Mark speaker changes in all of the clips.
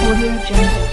Speaker 1: Audio Jungle.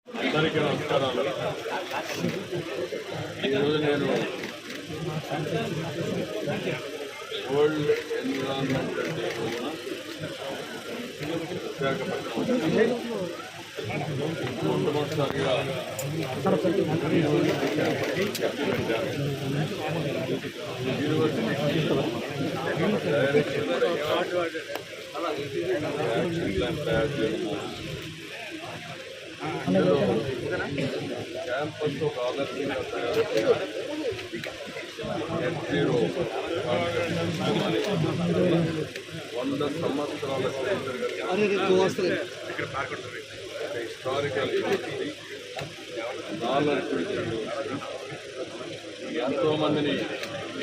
Speaker 2: అందరికీ నమస్కారాలు. ఈరోజు నేను వరల్డ్ ఎన్విరాన్మెంటల్ డే రోజున విశాఖపట్నం మొట్టమొదటిసారిగా యూనివర్సిటీ యాక్షన్ ప్లాన్ తయారు చేయడం, అందులో క్యాంపస్ ఒక ఆదర్శంగా తయారు చేయాలి, నెట్ జీరో 100 సంవత్సరాల హిస్టారికల్ యూనివర్సిటీ, నాలెడ్జ్ యూనివర్సిటీ, ఎంతోమందిని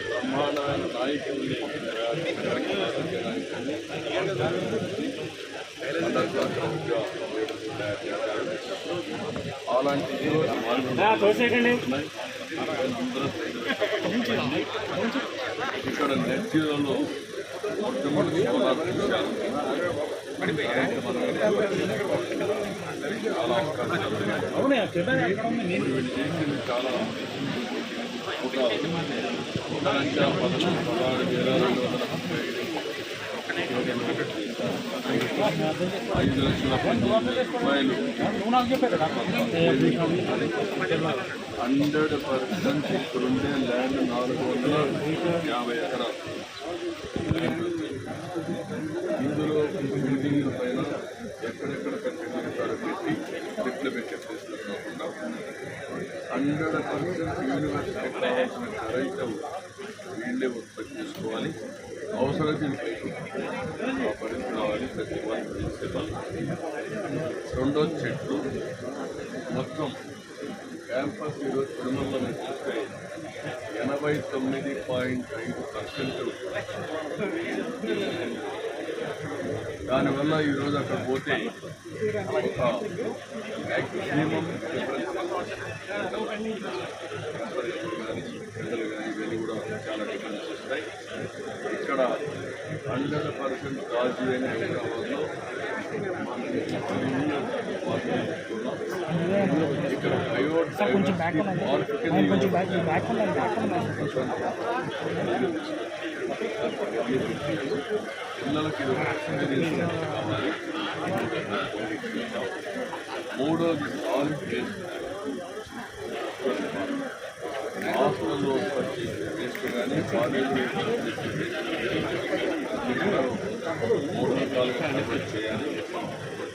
Speaker 2: బ్రహ్మాండమైన నాయకుల్ని తయారు చేయడానికి అలాంటి ఇక్కడ నెట్ జీరోలో మొట్టమొదటి సోలార్ విషయాలు చాలా అవకాశాలు చాలా 100% ఇక్కడుండే ల్యాండ్ 450 ఎకరాలు. ఇందులో బిల్డింగ్ల పైన ఎక్కడెక్కడ కట్టేటారు పెట్టి చెట్లు పెట్టే ప్లేస్లో కాకుండా 100% యూనివర్సిటీ కావాల్సిన కరెంటు వీళ్ళే ఉత్పత్తి చేసుకోవాలి. అవసరం ఆ పరిస్థితి రావాలి. ప్రతి వాళ్ళు ప్రిన్సిపల్. రెండో చెట్లు మొత్తం క్యాంపస్ ఈరోజు తిరుమలలో చూస్తే 89.5%. దానివల్ల ఈరోజు అక్కడ పోతే ఒక మ్యాక్సిమం పిల్లలు కానీ ఇవన్నీ కూడా చాలా డిఫరెన్స్ వస్తాయి. ఇక్కడ 100% గాజువైన హైదరాబాద్లో ఇక్కడ ప్రైవేట్
Speaker 1: సార్ కొంచెం బ్యాక్ ఉండండి. ఆయన కొంచెం బ్యాక్ ఉండండి.
Speaker 2: పిల్లలకి ఇది ఒక ఎక్స్పీరియన్స్ కావాలి. మూడోది సాలిడ్ వేస్ట్ హాస్టల్లో ఉత్పత్తి వేస్ట్ కానీ కాలేజ్ మూడు రకాలుగా కన్వర్ట్ చేయాలి.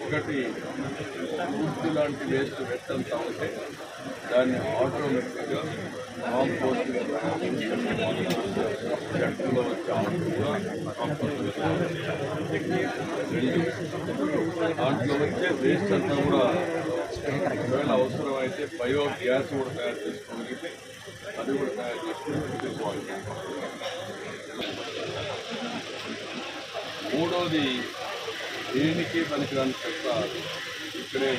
Speaker 2: ఒకటి ఫుడ్ లాంటి వేస్ట్ వెట్టంతా ఉంటే దాన్ని ఆటోమేటిక్గా కాంపోస్ట్గా చెట్టులో వచ్చే ఆటోగా కాంపోస్ట్గా దాంట్లో వచ్చే వేస్ట్ అంతా కూడా ఒకవేళ అవసరం అయితే బయో గ్యాస్ కూడా తయారు చేసుకోగలిగితే అది కూడా తయారు చేసుకుంటే బాగుంటుంది. మూడోది దేనికి పనికిరాని చెత్త ఇక్కడే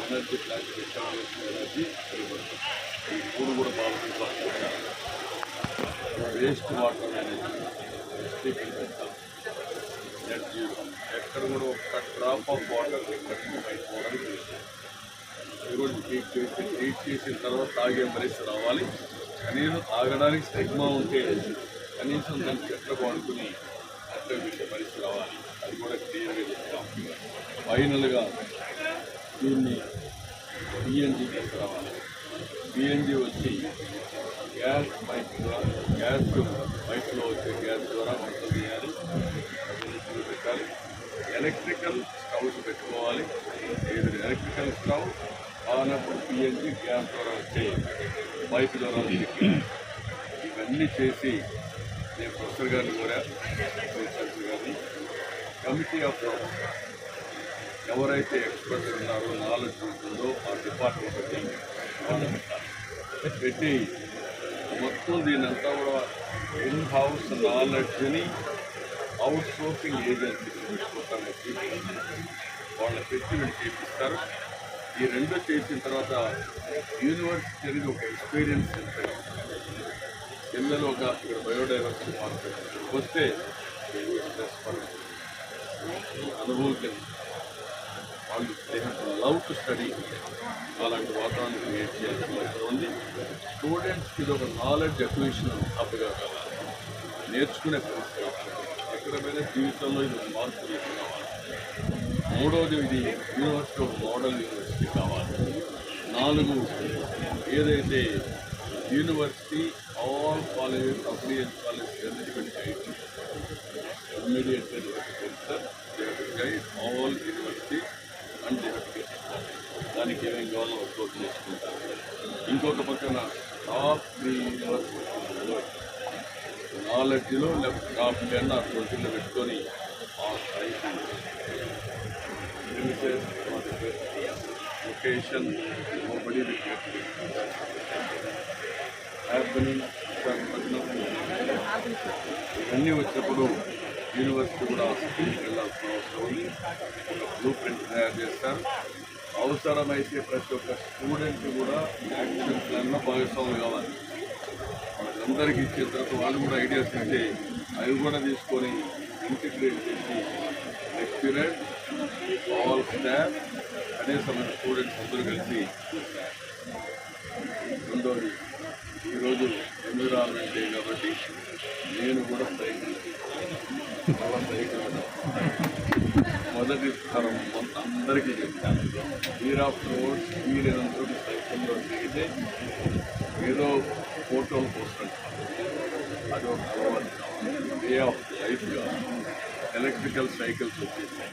Speaker 2: ఎనర్జీ ప్లాంట్ ఎనర్జీ ఇవ్వబడుతుంది. ఈ మూడు కూడా బాగా వేస్ట్ వాటర్ ఎనర్జీ ఎనర్జీ ఎక్కడ కూడా ఒక్క డ్రాప్ ఆఫ్ వాటర్ ఎక్కడ అయిపోవడానికి ఈరోజు ట్రీట్ చేసిన తర్వాత తాగే పరిస్థితి రావాలి. కనీసం తాగడానికి స్టెగ్మా ఉంటే కనీసం దాన్ని చెట్లకు వాడుకుని అట్లా పెట్టే పరిస్థితి రావాలి. అది కూడా క్లియర్గా చెప్తాం. ఫైనల్గా దీన్ని పిఎన్జీ తీసుకురావాలి. పిఎన్జీ వచ్చి గ్యాస్ పైప్ ద్వారా పైప్లో వచ్చే గ్యాస్ ద్వారా వంట చేయాలి, పెట్టాలి. ఎలక్ట్రికల్ స్టవ్స్ పెట్టుకోవాలి. ఏదైనా ఎలక్ట్రికల్ స్టవ్ కానప్పుడు పిఎన్జీ గ్యాస్ ద్వారా వచ్చే పైప్ ద్వారా వచ్చే ఇవన్నీ చేసి నేను ప్రొఫెసర్ గారిని కూడా గారిని కమిటీ ఆఫ్ ఎవరైతే ఎక్స్పర్ట్స్ ఉన్నారో నాలెడ్జ్ ఉంటుందో ఆ డిపార్ట్మెంట్ పెట్టి మొత్తం దీనంతా కూడా ఇన్ హౌస్ నాలెడ్జ్ని అవుట్ సోర్సింగ్ ఏజెన్సీ వాళ్ళ పెట్టి వీళ్ళు చేపిస్తారు. ఈ రెండు చేసిన తర్వాత యూనివర్సిటీ అనేది ఒక ఎక్స్పీరియన్స్ సెంటర్. పిల్లలు ఒక ఇక్కడ బయోడైవర్సిటీ మార్కెట్ వస్తే అనుభూతి వాళ్ళు they have love to study. అలాంటి వాతావరణం క్రియేట్ చేయాల్సిన అవసరం ఉంది. స్టూడెంట్స్కి ఇది ఒక నాలెడ్జ్ అక్విజిషన్ హబ్గా కావాలి, నేర్చుకునే పరిస్థితి కావాలి. ఎక్కడైనా జీవితంలో ఇది ఒక మార్పు కావాలి. మూడవది ఇది యూనివర్సిటీ ఒక మోడల్ యూనివర్సిటీ కావాలి. 4 ఏదైతే university all colleges affiliate colleges immediate guide all university and దానికి ఏమేమి కావాలో వర్కౌట్ చేసుకుంటారు. ఇంకొక పక్కన టాప్ 3 యూనివర్సిటీలో నాలెడ్జ్లో టాప్ 10 ఆ 20లో పెట్టుకొని ఆ స్థాయికి లొకేషన్ నోబడీ హ్యాపెనింగ్ ఇవన్నీ వచ్చినప్పుడు యూనివర్సిటీ కూడా వెళ్ళాల్సిన అవసరం ఉంది. ఒక బ్లూ ప్రింట్ తయారు చేస్తారు. అవసరమైతే ప్రతి ఒక్క స్టూడెంట్ కూడా యాక్షన్ ప్లాన్లో భాగస్వాములు కావాలి. వాళ్ళందరికీ ఇచ్చిన తర్వాత వాళ్ళు కూడా ఐడియాస్ ఇస్తే అవి కూడా తీసుకొని ఇంటిగ్రేట్ చేసి లెక్చరర్ ఆల్ స్టాఫ్ కనీసం స్టూడెంట్స్ అందరూ కలిసి రెండోది ఈరోజు ఎన్విరాన్మెంట్ డే కాబట్టి నేను కూడా సైకిల్ మొదటి తరం అందరికీ చెప్తాను. వీర్ ఆఫ్ రోడ్స్ వీరందరూ సైకిల్లో తిరిగితే ఏదో ఫోటోలు కోసం అది ఒక అలవాటు వే ఆఫ్ లైఫ్గా ఎలక్ట్రికల్ సైకిల్స్ వచ్చేసాయి.